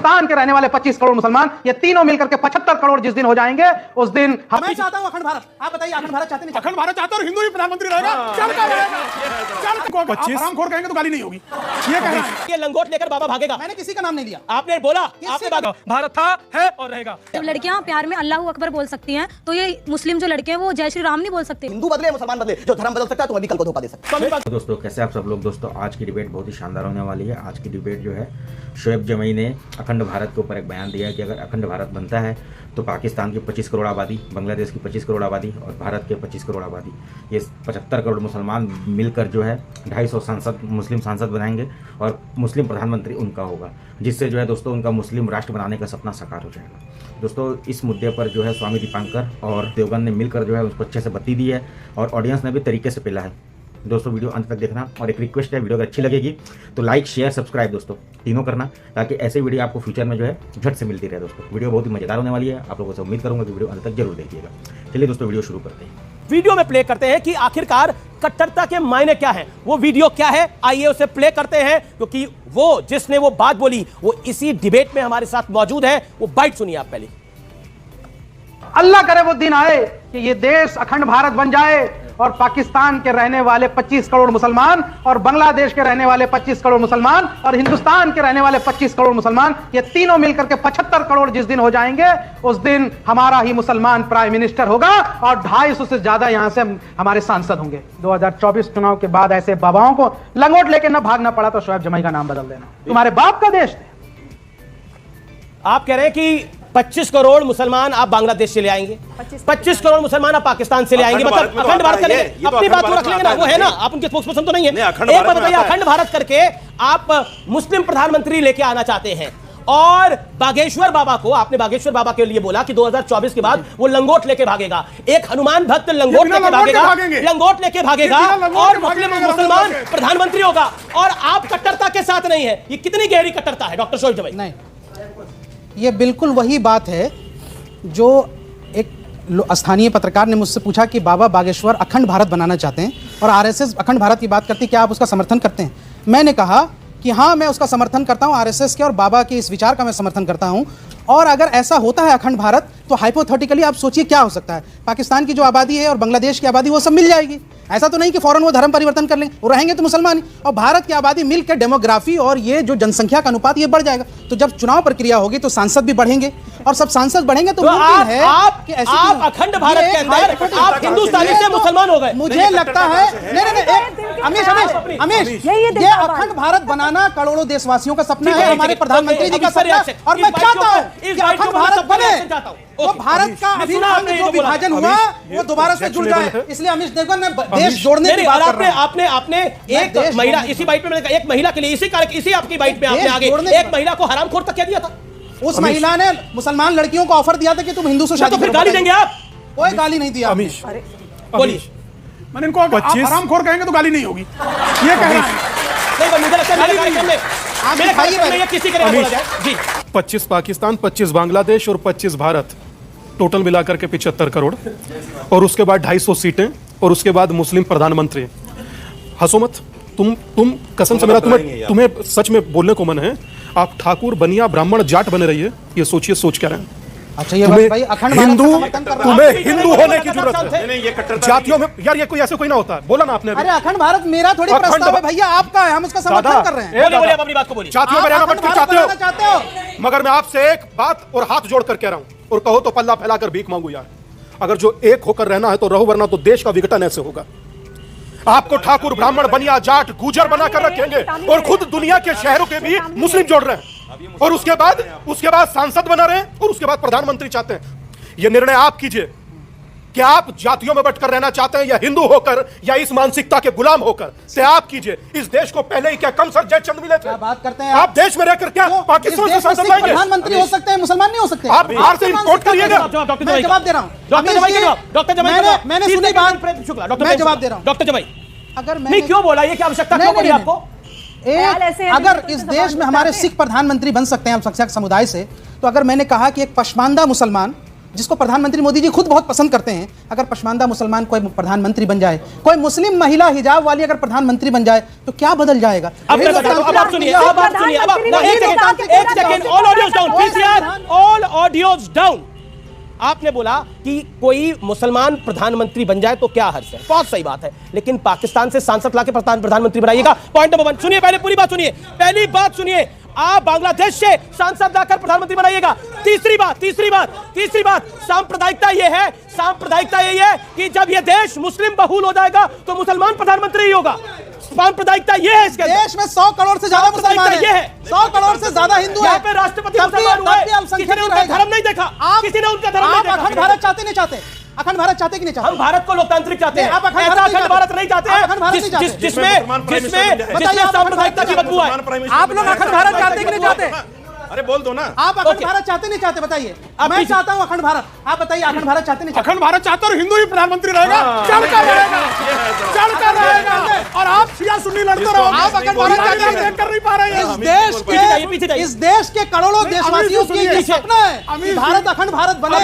हिंदुस्तान के रहने वाले 25 करोड़ मुसलमान, ये तीनों मिलकर के 75 करोड़ जिस दिन हो जाएंगे उस दिन मैं चाहता हूं अखंड भारत। आप बताइए अखंड भारत चाहते नहीं? अखंड भारत चाहते और हिंदू ही प्रधानमंत्री रहेगा। चल का हरामखोर कहेंगे तो गाली नहीं होगी। ये कह रहा है ये लंगोट लेकर बाबा भागेगा। मैंने किसी का नाम नहीं लिया। आपने बोला आपने भारत था, है और रहेगा। जब लड़कियां प्यार में अल्लाह अकबर बोल सकती हैं तो ये मुस्लिम जो लड़के हैं वो जय श्री राम नहीं बोल सकते। हिंदू बदले मुसलमान बदले, जो धर्म बदल सकता है तुम्हें भी कल को धोखा दे सकता है। दोस्तों कैसे आप सब लोग। दोस्तों आज की डिबेट बहुत ही शानदार होने वाली है। आज की डिबेट जो है शोएब जमई ने अखंड भारत के ऊपर एक बयान दिया है कि अगर अखंड भारत बनता है तो पाकिस्तान की 25 करोड़ आबादी, बांग्लादेश की 25 करोड़ आबादी और भारत के 25 करोड़ आबादी, ये 75 करोड़ मुसलमान मिलकर जो है 250 सांसद मुस्लिम सांसद बनाएंगे और मुस्लिम प्रधानमंत्री उनका होगा, जिससे जो है दोस्तों उनका मुस्लिम राष्ट्र बनाने का सपना साकार हो जाएगा। दोस्तों इस मुद्दे पर जो है स्वामी दीपांकर और देवगन ने मिलकर जो है उसको अच्छे से बत्ती दी है और ऑडियंस ने भी तरीके से पिला है। दोस्तों वीडियो अंत तक देखना और एक रिक्वेस्ट है, वीडियो अगर अच्छी लगेगी तो लाइक शेयर सब्सक्राइब दोस्तों तीनों करना, ताकि ऐसे वीडियो आपको फ्यूचर में जो है झट से मिलती रहे। दोस्तों वीडियो बहुत ही मजेदार होने वाली है, आप लोगों से उम्मीद करूंगा कि वीडियो अंत तक जरूर देखिएगा। चलिए दोस्तों वीडियो शुरू करते हैं। वीडियो में प्ले करते हैं कि आखिरकार कट्टरता के मायने क्या है, वो वीडियो क्या है, आइए उसे प्ले करते हैं, क्योंकि वो जिसने वो बात बोली वो इसी डिबेट में हमारे साथ मौजूद है। वो बाइट सुनिए आप पहले। अल्लाह करे वो दिन आए कि ये देश अखंड भारत बन जाए और पाकिस्तान के रहने वाले 25 करोड़ मुसलमान और बांग्लादेश के रहने वाले 25 करोड़ मुसलमान और हिंदुस्तान के रहने वाले 25 करोड़ मुसलमान, ये तीनों मिलकर के 75 करोड़ जिस दिन हो जाएंगे उस दिन हमारा ही मुसलमान प्राइम मिनिस्टर होगा और 250 से ज्यादा यहां से हमारे सांसद होंगे। 2024 चुनाव के बाद ऐसे बाबाओं को लंगोट लेके न भागना पड़ा तो शोएब जमई का नाम बदल देना। तुम्हारे बाप का देश थे। आप कह रहे हैं कि 25 करोड़ मुसलमान आप बांग्लादेश से ले आएंगे, 25 करोड़ मुसलमान आप पाकिस्तान से ले आएंगे, मतलब अखंड भारत करेंगे। अपनी बात तो रख लेंगे ना, वो है ना, आप उनके स्पोक्सपर्सन तो नहीं है। एक बात बताइए, अखंड भारत करके आप मुस्लिम प्रधानमंत्री लेके आना चाहते हैं और बागेश्वर बाबा को, आपने बागेश्वर बाबा के लिए बोला कि 2024 के बाद वो लंगोट लेके भागेगा, एक हनुमान भक्त लंगोट लेके भागेगा और मुसलमान प्रधानमंत्री होगा और आप कट्टरता के साथ नहीं है। ये कितनी गहरी कट्टरता है डॉक्टर शोएब जमई? नहीं, ये बिल्कुल वही बात है जो एक स्थानीय पत्रकार ने मुझसे पूछा कि बाबा बागेश्वर अखंड भारत बनाना चाहते हैं और आरएसएस अखंड भारत की बात करती है, क्या आप उसका समर्थन करते हैं? मैंने कहा कि हाँ, मैं उसका समर्थन करता हूँ, आरएसएस के और बाबा के इस विचार का मैं समर्थन करता हूँ। और अगर ऐसा होता है अखंड भारत तो हाइपोथेटिकली आप सोचिए क्या हो सकता है। पाकिस्तान की जो आबादी है और बांग्लादेश की आबादी वो सब मिल जाएगी। ऐसा तो नहीं कि फौरन वो धर्म परिवर्तन कर लेंगे, वो रहेंगे तो मुसलमान ही, और भारत की आबादी मिलकर डेमोग्राफी और ये जो जनसंख्या का अनुपात ये बढ़ जाएगा। तो जब चुनाव प्रक्रिया होगी तो सांसद भी बढ़ेंगे और सब सांसद बढ़ेंगे तो मुमकिन है कि ऐसी आप अखंड भारत के अंदर आप हिंदुस्तानी से मुसलमान हो गए। मुझे लगता है अमीश, ये अखंड भारत बनाना करोड़ों देशवासियों का सपना है, हमारे प्रधानमंत्री जी का सपना है और मैं चाहता हूं कि अखंड भारत बने तो भारत का अभिनव जो विभाजन हुआ वो दोबारा से जुड़ जाए। इसलिए अमीश देवगन ने देश जोड़ने की बात कर रहा है। आपने एक महिला, इसी बाइट में एक महिला के लिए इसी आपकी बाइट में आपने आगे एक महिला को हरामखोर तक क्या दिया था? उस महिला ने मुसलमान लड़कियों को ऑफर दिया था कि तुम हिंदू से शादी तो फिर गाली देंगे आप? कोई गाली नहीं दिया। अमीश बोलिए। मैंने इनको आप हरामखोर कहेंगे तो गाली नहीं होगी। ये कह रहा है मुझे लगता है मेरे कार्यक्रम में किसी के लिए बोला जाए जी। 25 पाकिस्तान, 25 बांग्लादेश और 25 भारत, टोटल मिलाकर के 75 करोड़ और उसके बाद 250 सीटें और उसके बाद मुस्लिम प्रधानमंत्री। हंसो मत, तुम कसम से मेरा तुम्हें सच में बोलने को मन है। आप ठाकुर, बनिया, ब्राह्मण, जाट बने रहिए, ये सोचिए सोच क्या रहे हैं। अच्छा ये बात भाई अखंड हिंदू, तुम्हें हिंदू होने की जरूरत है। जातियों में यार ये कोई ऐसे कोई ना होता है, बोला ना आपने। अरे अखंड भारत मेरा थोड़ी प्रस्ताव है भैया, आपका है, हम उसका समर्थन कर रहे हैं। बोलिए आप अपनी बात को बोलिए। जातियों में रहना मत चाहते हो, मगर मैं आपसे एक बात और हाथ जोड़कर कह रहा हूं, और कहो तो पल्ला फैलाकर भीख मांगू यार। अगर जो एक होकर रहना है तो रहो, वरना तो देश का विघटन ऐसे होगा। आपको ठाकुर, ब्राह्मण, बनिया, जाट, गुजर बनाकर रखेंगे और खुद दुनिया के शहरों के भी मुस्लिम जोड़ रहे हैं और उसके बाद सांसद बना रहे हैं और उसके बाद प्रधानमंत्री चाहते हैं। यह निर्णय आप कीजिए कि आप जातियों में बंटकर रहना चाहते हैं या हिंदू होकर या इस मानसिकता के गुलाम होकर, से आप कीजिए। इस देश को पहले ही क्या कम सर जय चंद मिले थे? बात करते हैं आप देश में रहकर क्या पाकिस्तान से सांसद लाएंगे? प्रधानमंत्री हो सकते हैं, मुसलमान नहीं हो सकते। आप बाहर से इंपोर्ट करिएगा। मैं जवाब दे रहा हूं डॉक्टर जमई, मैंने सुनी बात, मैं जवाब दे रहा हूं। डॉक्टर जमई अगर नहीं क्यों बोला, ये क्या आवश्यकता क्यों पड़ी आपको? अगर इस देश में हमारे सिख प्रधानमंत्री बन सकते हैं अल्पसंख्यक समुदाय से, तो अगर मैंने कहा कि एक पशमानदा मुसलमान जिसको प्रधानमंत्री मोदी जी खुद बहुत पसंद करते हैं, अगर पशमानदा मुसलमान कोई प्रधानमंत्री बन जाए, कोई मुस्लिम महिला हिजाब वाली अगर प्रधानमंत्री बन जाए, तो क्या बदल जाएगा? अब मैं बताता हूं, अब आप सुनिए, अब आप सुनिए, अब आप एक second, all audios down, PCR, all audios down. आपने बोला कि कोई मुसलमान प्रधानमंत्री बन जाए तो क्या हर्ष है, बहुत सही बात है, लेकिन पाकिस्तान से सांसद लाके प्रधानमंत्री बनाइएगा। पॉइंट नंबर 1 सुनिए, पहले पूरी बात सुनिए, पहली बात सुनिए, आप बांग्लादेश से सांसद लाकर प्रधानमंत्री बनाइएगा। तीसरी बात, सांप्रदायिकता ये है कि जब ये देश मुस्लिम बहुल हो जाएगा तो मुसलमान प्रधानमंत्री ही होगा। सांप्रदायिकता ये है इसके देश में 100 करोड़ से ज्यादा मुसलमान हैं, 100 करोड़ से ज्यादा हिंदू हैं। यहाँ पे राष्ट्रपति मुसलमान हुए, किसी ने उनका धर्म नहीं देखा, किसी ने उनका धर्म नहीं देखा। अखंड भारत चाहते नहीं चाहते? अखंड भारत चाहते कि नहीं चाहते? हम भारत को लोकतांत्रिक चाहते हैं, आप अखंड भारत नहीं चाहते, जिसमें सांप्रदायिकता की बदबू है। आप लोग अखंड भारत चाहते कि नहीं चाहते? अरे बोल दो ना। आप अखंड भारत चाहते नहीं चाहते? बताइए। मैं चाहता हूं अखंड भारत, आप बताइए अखंड भारत चाहते नहीं चाहते? अखंड भारत चाहते और हिंदू ही प्रधानमंत्री रहेगा, चढ़कर रहेगा, और आप शिया सुन्नी लड़ते रहो। आप अखंड भारत चाहते कर नहीं पा रहे हैं। इस देश के करोड़ों देशवासियों की ये सपना है कि भारत अखंड भारत बने।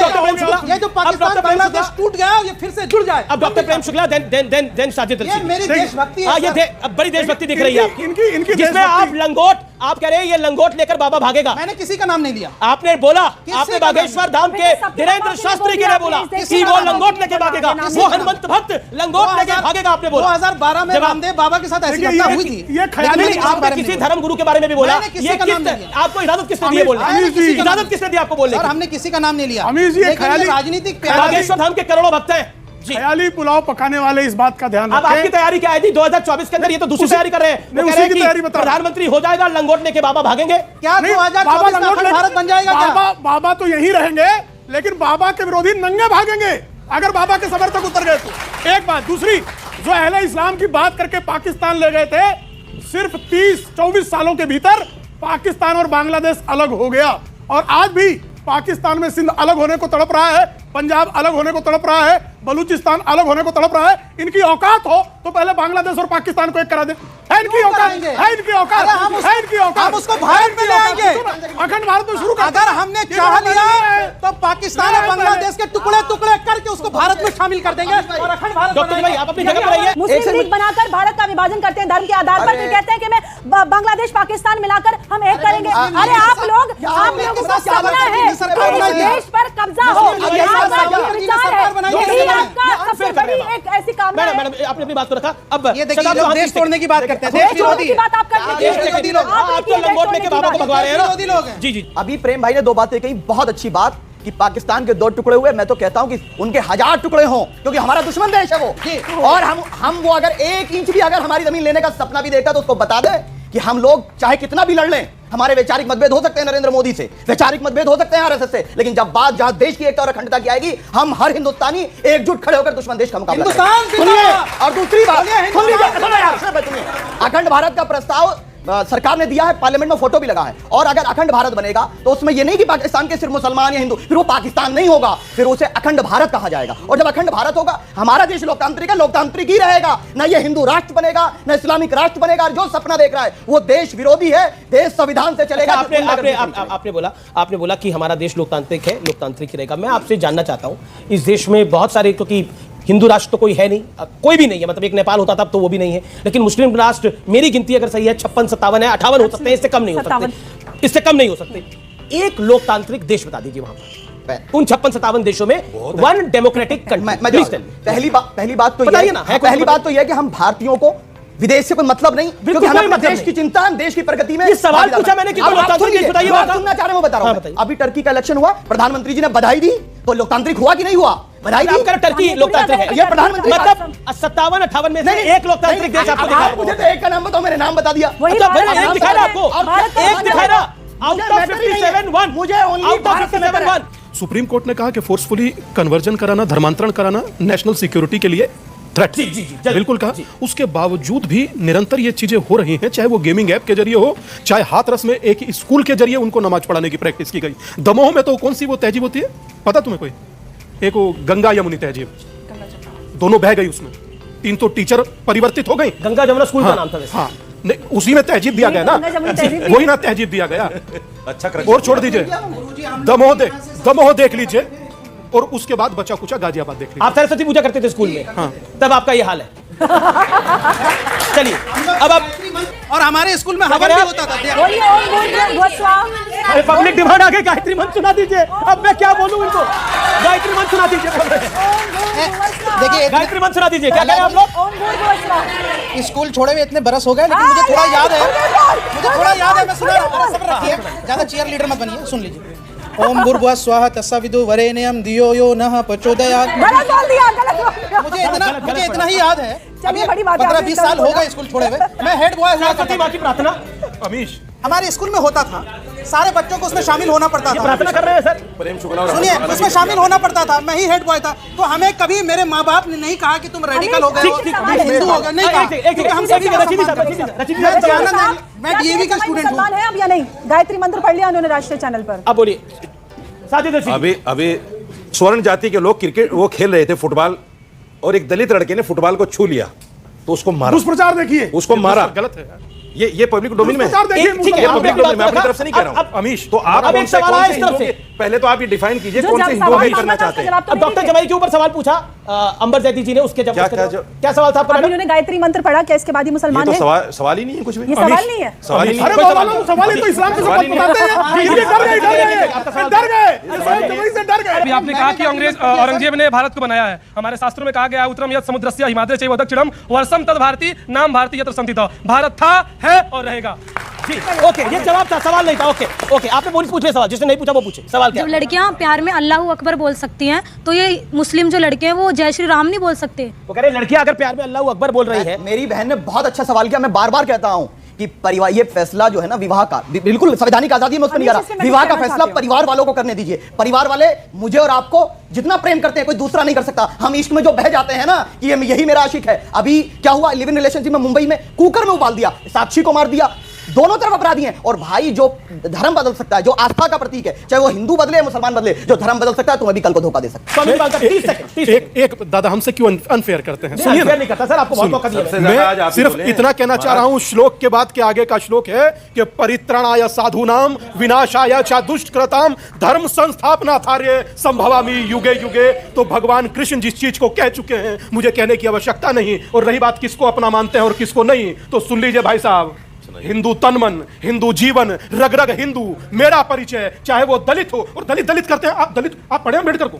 ये जो पाकिस्तान बांग्लादेश टूट गया ये फिर से जुड़ जाए। अब डॉक्टर प्रेम शुक्ला, देन साजिद ये मेरी देशभक्ति है। ये बड़ी देशभक्ति दिख रही है आपकी, इनकी जिसमें आप लंगोट, आप कह रहे हैं ये लंगोट लेकर बाबा भागेगा। मैंने किसी का नाम नहीं लिया। आपने बोला, आपने बागेश्वर धाम के धीरेन्द्र शास्त्री के लिए बोला कि वो लंगोट लेके भागेगा, वो हनुमंत भक्त लंगोट लेके भागेगा। आपने बोला 2012 में रामदेव बाबा के साथ ऐसी घटना हुई थी। ये ख्याली आपने किसी धर्म गुरु के बारे में भी बोला। ये आपको इजाजत किसने दी बोलने? इजाजत किसने दी आपको बोलने? हमने किसी का नाम नहीं लिया। लेकिन राजनीतिक बागेश्वर धाम के करोड़ों भक्त हैं। ख्याली पुलाव पकाने वाले इस बात का ध्यान अब रखें। आपकी तैयारी क्या है जी 2024 के अंदर? ये तो दूसरी तैयारी कर रहे हैं, वो कह रहे हैं कि प्रधानमंत्री हो जाएगा, लंगोट लेके बाबा भागेंगे। क्या 2024 में अखंड भारत बन जाएगा? बाबा तो यही रहेंगे, लेकिन बाबा के विरोधी नंगे भागेंगे अगर बाबा के समर्थक उतर गए तो। एक बात। दूसरी, जो अहले इस्लाम की बात करके पाकिस्तान ले गए थे, सिर्फ 30-24 सालों के भीतर पाकिस्तान और बांग्लादेश अलग हो गया। और आज भी पाकिस्तान में सिंध अलग होने को तड़प रहा है, पंजाब अलग होने को तड़प रहा है, बलूचिस्तान अलग होने को तड़प रहा है। इनकी औकात हो तो पहले बांग्लादेश और पाकिस्तान को एक करा दे। है इनकी औकात, है इनकी औकात, है इनकी औकात। हम उसको भारत में ले आएंगे। अखंड भारत में शुरू कर। अगर हमने चाह लिया तो पाकिस्तान और बांग्लादेश के टुकड़े टुकड़े करके उसको भारत में शामिल कर देंगे और अखंड भारत। डॉक्टर भाई आप अपनी जगह पर रहिए। मुस्लिम लीग बनाकर भारत का विभाजन करते हैं धर्म के आधार पर, फिर कहते हैं कि मैं बांग्लादेश पाकिस्तान मिलाकर हम एक करेंगे। अरे आप लोगों का सपना है देश पर कब्जा हो, आपका विचार है, यही आपका सबसे बड़ी एक ऐसी कामना है। मैडम आपने अपनी बात को रखा। अब ये देखिए लोग देश तोड़ने की बात करते हैं, देश विरोधी बात आप करते हैं। आप तो लंगोट लेके बाबा को भगवा रहे हैं विरोधी लोग हैं। जी जी। अभी प्रेम भाई ने 2 बातें कही, बहुत अच्छी बात कि पाकिस्तान के 2 टुकड़े हुए। मैं तो कहता हूं कि उनके 1000 टुकड़े हों, क्योंकि हमारा दुश्मन देश है वो। और हम वो अगर 1 इंच भी अगर हमारी जमीन लेने का सपना भी देखता तो उसको बता दे कि हम लोग चाहे कितना भी लड़ लें, हमारे वैचारिक मतभेद हो सकते हैं नरेंद्र मोदी से, वैचारिक मतभेद हो सकते हैं आरएसएस से, लेकिन जब बात जहां देश की एकता और अखंडता की आएगी, हम हर हिंदुस्तानी एकजुट खड़े होकर दुश्मन देश का मुकाबला करेंगे। और दूसरी बात, अखंड भारत का प्रस्ताव सरकार ने दिया है, पार्लियामेंट में फोटो भी लगा है। और अगर अखंड भारत बनेगा तो उसमें यह नहीं कि पाकिस्तान के सिर्फ मुसलमान या हिंदू, फिर वो पाकिस्तान नहीं होगा, फिर उसे अखंड भारत कहा जाएगा। और जब अखंड भारत होगा, हमारा देश लोकतांत्रिक है, लोकतांत्रिक ही रहेगा, ना ये हिंदू राष्ट्र बनेगा, ना इस्लामिक राष्ट्र बनेगा। जो सपना देख रहा है वो देश विरोधी है, देश संविधान से चलेगा। आपने बोला कि हमारा देश लोकतांत्रिक है, लोकतांत्रिक ही रहेगा। मैं आपसे जानना चाहता हूं, इस देश में बहुत सारे, क्योंकि हिंदू राष्ट्र तो कोई है नहीं, कोई भी नहीं है, मतलब एक नेपाल होता तब तो वो भी नहीं है, लेकिन मुस्लिम राष्ट्र, मेरी गिनती अगर सही है 56-57 है, 58 हो सकते हैं, इससे कम नहीं हो सकते, इससे कम नहीं हो सकते। एक लोकतांत्रिक देश बता दीजिए वहां पर, उन 56-57 देशों में वन डेमोक्रेटिक कंट्री। पहली बात तो बताइए ना, पहली बात तो यह है कि हम भारतीयों को विदेश से कोई मतलब नहीं, क्योंकि हमें देश की चिंता, हम देश की प्रगति में। सवाल पूछा मैंने कि लोकतांत्रिक बताइए, सुनना चाह रहे हैं, वो बता रहा हूं। अभी टर्की का इलेक्शन हुआ, प्रधानमंत्री जी ने बधाई दी, तो लोकतांत्रिक हुआ कि नहीं हुआ? बधाई दी। टर्की लोकतांत्रिक है, ये प्रधानमंत्री मतलब 57-58 में से एक लोकतांत्रिक देश आपको दिखा। मुझे तो एक का नाम बताओ, मेरे नाम बता दिया। एक दिखा रहा आपको, एक दिखा रहा आउट ऑफ 57-1, मुझे आउट ऑफ 57-1। सुप्रीम कोर्ट ने कहा कि फोर्सफुली कन्वर्जन कराना, धर्मांतरण कराना नेशनल सिक्योरिटी के लिए थ्रेट। बिल्कुल कहा। उसके बावजूद भी निरंतर ये चीजें हो रही हैं, चाहे वो गेमिंग ऐप के जरिए हो, चाहे हाथरस में एक स्कूल के जरिए उनको नमाज पढ़ाने की प्रैक्टिस की गई। दमोह में तो कौन सी वो तहजीब होती है पता तुम्हें? कोई एक वो गंगा यमुनी तहजीब, दोनों बह गई उसमें, 3 तो टीचर परिवर्तित हो गई। गंगा जमुना स्कूल का नाम था वैसे। हाँ, उसी में तहजीब दिया गया ना, वही ना तहजीब दिया गया। अच्छा, और छोड़ दीजिए, दमोह देख लीजिए, और उसके बाद बचा कुचा गाजियाबाद देख लीजिए। आप सरस्वती पूजा करते थे स्कूल में, तब आपका ये हाल है। चलिए अब आप, और हमारे स्कूल में हवन भी होता था। बोलिए ओम भूर्भुवः स्वः। अरे पब्लिक डिमांड आ गई, गायत्री मंत्र सुना दीजिए। अब मैं क्या बोलूं इनको, गायत्री मंत्र सुना दीजिए। देखिए गायत्री मंत्र सुना दीजिए। क्या कह रहे हैं आप लोग? ओम भूर्भुवः स्वः। स्कूल छोड़े हुए इतने बरस हो गए, लेकिन मुझे थोड़ा याद है, मैं सुना रहा हूं। सब्र रखिए, ज्यादा चीयर लीडर मत बनिए, सुन लीजिए। ओम भूर्भुवः स्वः तत्सवितुर्वरेण्यं धियो यो नः प्रचोदयात्। गलत बोल दिया। मुझे इतना ही याद है। चलिए, बड़ी बात है, 15-20 साल हो गए स्कूल छोड़े हुए। मैं हेड बॉय हुआ सरस्वती माँ की प्रार्थना अमीश, हमारे स्कूल में होता था, सारे बच्चों को उसमें शामिल होना पड़ता था। प्रार्थना कर रहे हैं सर। सुनिए, उसमें शामिल होना पड़ता था। मैं ही हेड बॉय था, तो हमें कभी मेरे माँ बाप ने नहीं कहा कि तुम रेडिकल हो गए हो, हिंदू हो गए, नहीं कहा। मैं डीएवी का स्टूडेंट हूँ। है अब या नहीं? गायत्री मंत्र पढ़ लिया उन्होंने राष्ट्रीय चैनल पर। अब बोलिए साजिद रशीद। अभी स्वर्ण जाति के लोग क्रिकेट वो खेल रहे थे फुटबॉल, और एक दलित लड़के ने फुटबॉल को छू लिया तो उसको मारा। दुष्प्रचार देखिए, उसको मारा। गलत है ये पब्लिक डोमेन में है। ठीक है, ये पब्लिक डोमेन में, अपनी तरफ से नहीं कह रहा हूं। अमीश, तो आप अब कौन एक से सवाल आया इस तरफ से। पहले तो आप ये डिफाइन कीजिए जो कौन जब से हिंदू सवाल नहीं मांगा करना था, चाहते हैं। जवाब तो अब डॉक्टर नहीं जमाई के ऊपर सवाल पूछा अंबर जैदी जी ने, उसके जवाब क्या सवाल था आपका? अभी उन्होंने गायत्री मंत्र पढ़ा, क्या इसके बाद ही ये मुसलमान तो है? सवाल ही नहीं है कुछ भी। ये सवाल नहीं है। सवाल ही नहीं अरे है। मौलाना, सवाल ही तो इस्लाम के सवाल ही नहीं है। अभी आपने कहा कि औरंगजेब ने भारत को बनाया है। हमारे शास्त्रों में कहा गया है, उत्तरम यत् समुद्रस्य हिमाद्रि चैव दक्षिणम वर्षम तद भारती नाम भारती यत्र संस्थितः। भारत था, है और रहेगा। जी ओके, ये जवाब था, सवाल नहीं था। ओके ओके, आपने पुलिस पूछे सवाल, जिसने नहीं पूछा वो पूछे। सवाल क्या? जब लड़कियां प्यार में अल्लाह अकबर बोल सकती हैं, तो ये मुस्लिम जो लड़के हैं वो जय श्री राम नहीं बोल सकते? वो कह रहे लड़कियां अगर प्यार में अल्लाह अकबर बोल रही है। मेरी बहन ने बहुत अच्छा सवाल किया। मैं बार बार कहता हूं कि परिवार, ये फैसला जो है ना विवाह का, बिल्कुल संवैधानिक आजादी में उसको नहीं आ रहा। विवाह का फैसला परिवार वालों को करने दीजिए। परिवार वाले मुझे और आपको जितना प्रेम करते हैं कोई दूसरा नहीं कर सकता। हम इश्क में जो बह जाते हैं ना कि यही मेरा आशिक है। अभी क्या हुआ, लिव इन रिलेशनशिप में मुंबई में कुकर में उबाल दिया, साक्षी को मार दिया। दोनों तरफ अपराधी हैं। और भाई जो धर्म बदल सकता है, जो आस्था का प्रतीक है, चाहे वो हिंदू बदले मुसलमान बदले, जो धर्म बदल सकता है तुम्हें भी कल को धोखा दे सकता है। एक दादा हमसे क्यों अनफेयर करते हैं? सुनिए नहीं करता सर, आपको बहुत मौका दिया। मैं सिर्फ इतना कहना चाह रहा हूं, श्लोक के बाद के आगे का श्लोक है कि परित्राणाय साधूनाम विनाशाय च दुष्कृताम धर्म संस्थापनार्थाय संभवामि युगे युगे। तो भगवान कृष्ण जिस चीज को कह चुके हैं मुझे कहने की आवश्यकता नहीं। और रही बात किसको अपना मानते हैं और किसको नहीं, तो सुन लीजिए भाई साहब, हिंदू तन मन, हिंदू जीवन, रग रग हिंदू, मेरा परिचय। चाहे वो दलित हो, और दलित करते हैं आप। दलित आप पढ़े अम्बेडकर को?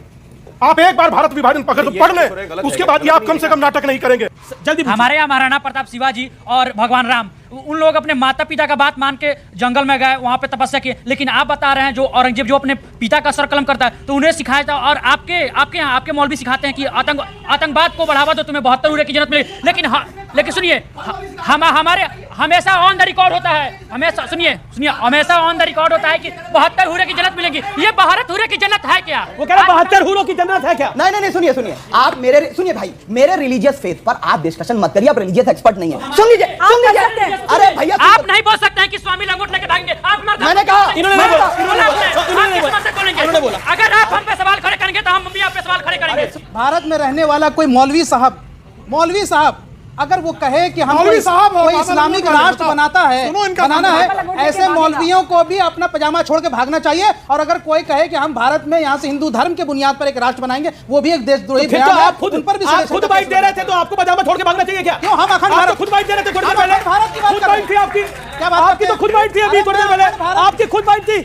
आप एक बार भारत विभाजन पढ़ लें, उसके बाद ये आप कम से कम नाटक नहीं करेंगे। जल्दी हमारे यहाँ महाराणा प्रताप शिवाजी और भगवान राम, उन लोग अपने माता पिता का बात मान के जंगल में गए, वहां पे तपस्या की। लेकिन आप बता रहे हैं जो औरंगजेब जो अपने पिता का सर कलम करता है, तो उन्हें सिखाया था। और आपके यहाँ आपके मौलवी सिखाते हैं कि आतंकवाद को बढ़ावा दो, तुम्हें 72 हुर्रे की जन्नत मिलेगी। लेकिन सुनिए, हमारे हमेशा ऑन द रिकॉर्ड होता है, हमेशा सुनिए हमेशा ऑन द रिकॉर्ड होता है कि 72 हुर्रे की जन्नत मिलेगी। ये 72 हुर्रे की जन्नत है क्या? वो कह रहा 72 हुर्रों की जन्नत है क्या? नहीं, सुनिए आप सुनिए भाई, मेरे रिलीजियस फेथ पर आप डिस्कशन मत करिए। आप रिलीजियस एक्सपर्ट नहीं है। सुन लीजिए। अरे भैया, आप नहीं बोल सकते हैं कि स्वामी लंगोट लेके भागेंगे। आप मैंने कहा, इन्होंने बोला। अगर आप हम पे सवाल खड़े करेंगे तो हम भी आप पे सवाल खड़े करेंगे। भारत में रहने वाला कोई मौलवी साहब अगर वो कहे कि हम कोई इस्लामिक राष्ट्र बनाना है, ऐसे मौलवियों को भी अपना पजामा छोड़ के भागना चाहिए। और अगर कोई कहे कि हम भारत में यहाँ से हिंदू धर्म के बुनियाद पर एक राष्ट्र बनाएंगे, वो भी एक देशद्रोही बयान है। आप खुद बाइट दे रहे थे, तो आपको पजामा छोड़ के भागना चाहिए क्या? क्यों? हम अखंड भारत खुद बाइट दे रहे थे थोड़ी देर पहले। भारत की बात खुद बाइट थी आपकी, क्या बात? आपकी तो खुद बाइट थी अभी थोड़ी देर पहले, आपकी खुद बाइट थी।